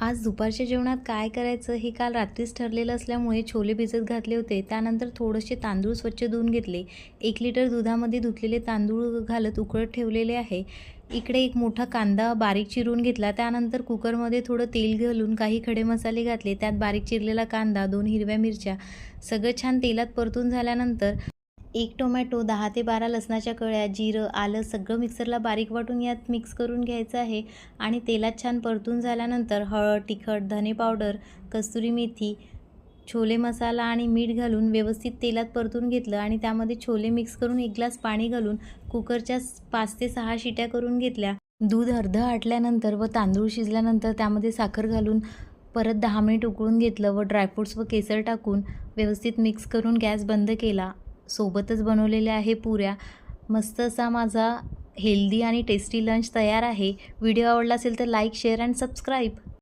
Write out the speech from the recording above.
आज दुपारच्या जेवणात काय करायचं हे काल रात्रीच ठरलेलं असल्यामुळे छोले भिजत घातले होते. त्यानंतर थोडेसे तांदूळ स्वच्छ धुवून घेतले. 1 लिटर दुधामध्ये धुतलेले तांदूळ घालत उकळत ठेवलेले आहे. इकडे एक मोठा कांदा बारीक चिरून घेतला. त्यानंतर कुकरमध्ये थोडं तेल घालून काही खडे मसाले घातले. त्यात बारीक चिरलेला कांदा, 2 हिरव्या मिरच्या सगळं छान तेलात परतून झाल्यानंतर 1 टोमॅटो, 10 ते 12 लसणाच्या कळ्या, जिरं, आलं सगळं मिक्सरला बारीक वाटून यात मिक्स करून घ्यायचं आहे आणि तेलात छान परतून झाल्यानंतर हळद, तिखट, धने पावडर, कस्तुरी मेथी, छोले मसाला आणि मीठ घालून व्यवस्थित तेलात परतून घेतलं आणि त्यामध्ये छोले मिक्स करून 1 ग्लास पाणी घालून कुकरच्या 5 ते 6 शिट्या करून घेतल्या. दूध अर्धं आटल्यानंतर व तांदूळ शिजल्यानंतर त्यामध्ये साखर घालून परत 10 मिनिट उकळून घेतलं व ड्रायफ्रूट्स व केसर टाकून व्यवस्थित मिक्स करून गॅस बंद केला. सोबतच बनवलेल्या आहे पुऱ्या. मस्त असा माझा हेल्दी आणि टेस्टी लंच तयार आहे. व्हिडिओ आवडला असेल तर लाईक, शेअर अँड सबस्क्राईब.